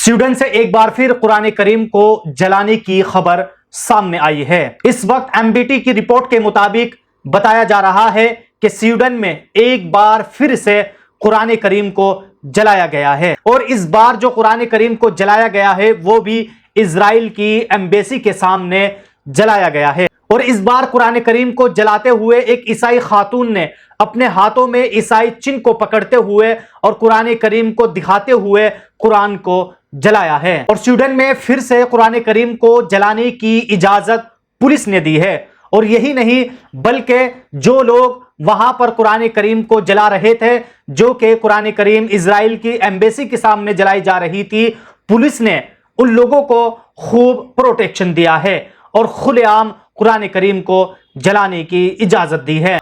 Sweden से एक बार फिर कुरान करीम को जलाने की खबर सामने आई है। इस वक्त एमबीटी की रिपोर्ट के मुताबिक बताया जा रहा है कि स्वीडन में एक बार फिर से कुरान करीम को जलाया गया है, और इस बार जो कुरान करीम को जलाया गया है वो भी इजराइल की एम्बेसी के सामने जलाया गया है। और इस बार कुरान करीम को जलाते हुए एक ईसाई खातून ने अपने हाथों में ईसाई चिन्ह को पकड़ते हुए और कुरान करीम को दिखाते हुए कुरान को जलाया है। और स्वीडन में फिर से कुरान करीम को जलाने की इजाजत पुलिस ने दी है। और यही नहीं बल्कि जो लोग वहां पर कुरान करीम को जला रहे थे, जो कि कुरान करीम इजराइल की एम्बेसी के सामने जलाई जा रही थी, पुलिस ने उन लोगों को खूब प्रोटेक्शन दिया है और खुलेआम कुरान करीम को जलाने की इजाजत दी है।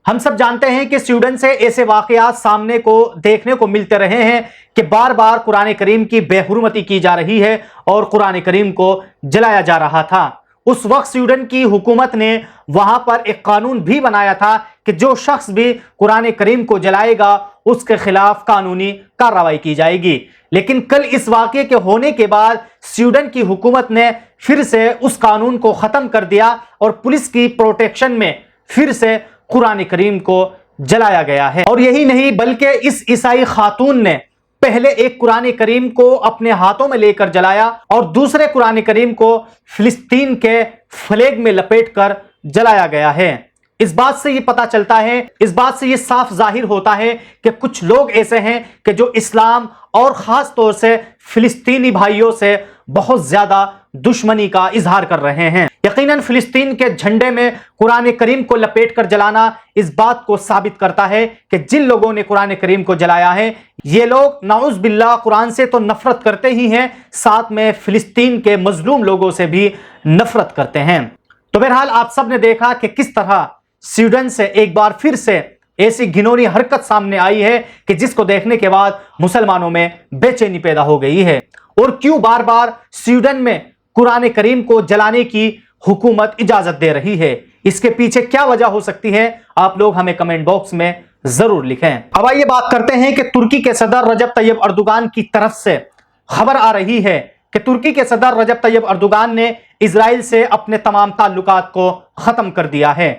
हम सब जानते हैं कि स्वीडन से ऐसे वाकयात सामने को देखने को मिलते रहे हैं कि बार बार कुरान करीम की बेहुरमती की जा रही है और कुरान करीम को जलाया जा रहा था। उस वक्त स्वीडन की हुकूमत ने वहां पर एक कानून भी बनाया था कि जो शख्स भी कुरान करीम को जलाएगा उसके खिलाफ कानूनी कार्रवाई की जाएगी। लेकिन कल इस वाक़ये के होने के बाद स्वीडन की हुकूमत ने फिर से उस कानून को ख़त्म कर दिया और पुलिस की प्रोटेक्शन में फिर से कुरान करीम को जलाया गया है। और यही नहीं बल्कि इस ईसाई खातून ने पहले एक कुरान करीम को अपने हाथों में लेकर जलाया और दूसरे कुरान करीम को फिलिस्तीन के फ्लैग में लपेटकर जलाया गया है। इस बात से ये पता चलता है, इस बात से ये साफ जाहिर होता है कि कुछ लोग ऐसे हैं कि जो इस्लाम और ख़ास तौर से फिलिस्तीनी भाइयों से बहुत ज़्यादा दुश्मनी का इजहार कर रहे हैं। यकीनन फिलिस्तीन के झंडे में कुरान करीम को लपेटकर जलाना इस बात को साबित करता है कि जिन लोगों ने कुरान करीम को जलाया है ये लोग नाउज़ बिल्लाह कुरान से तो नफरत करते ही हैं, साथ में फिलिस्तीन के मजलूम लोगों से भी नफरत करते हैं। तो बहरहाल आप सब ने देखा कि किस तरह स्वीडन से एक बार फिर से ऐसी घिनौनी हरकत सामने आई है कि जिसको देखने के बाद मुसलमानों में बेचैनी पैदा हो गई है। और क्यों बार बार स्वीडन में कुरान करीम को जलाने की हुकूमत इजाजत दे रही है, इसके पीछे क्या वजह हो सकती है, आप लोग हमें कमेंट बॉक्स में जरूर लिखें। अब आइए बात करते हैं कि तुर्की के सदर रजब तैयब अर्दोगान की तरफ से खबर आ रही है कि तुर्की के सदर रजब तैयब अर्दोगान ने इजराइल से अपने तमाम ताल्लुकात को खत्म कर दिया है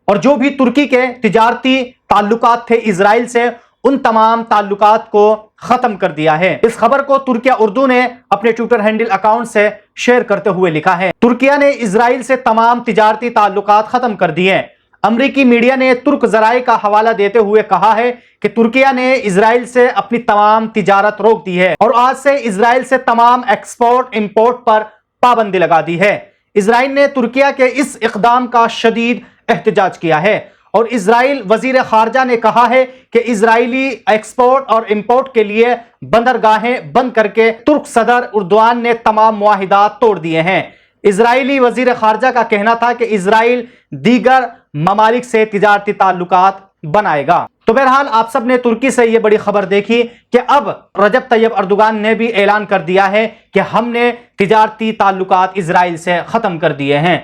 और जो भी तुर्की के तिजारती ताल्लुकात थे इजराइल से उन तमाम ताल्लुकात को खत्म कर दिया है। इस खबर को तुर्किया उर्दू ने अपने ट्विटर हैंडल अकाउंट से शेयर करते हुए लिखा है, तुर्किया ने इजराइल से तमाम तिजारती ताल्लुकात खत्म कर दिए। अमरीकी मीडिया ने तुर्क जराए का हवाला देते हुए कहा है कि तुर्किया ने इजराइल से अपनी तमाम तिजारत रोक दी है और आज से इजराइल से तमाम एक्सपोर्ट इंपोर्ट पर पाबंदी लगा दी है। इजराइल ने तुर्किया के इस इक़दाम का शदीद एहतजाज किया है और इजराइल वजीर खारजा ने कहा है कि इजरायली एक्सपोर्ट और इंपोर्ट के लिए बंदरगाहें बंद करके तुर्क सदर उर्दवान ने तमाम मुआहिदात तोड़ दिए हैं। इजरायली वजीर खारजा का कहना था कि इजराइल दीगर ममालिक से तिजारती ताल्लुकात बनाएगा। तो बहरहाल आप सब ने तुर्की से ये बड़ी खबर देखी कि अब रजब तैयब अर्दोगान ने भी ऐलान कर दिया है कि हमने तिजारती ताल्लुकात इजराइल से खत्म कर दिए हैं।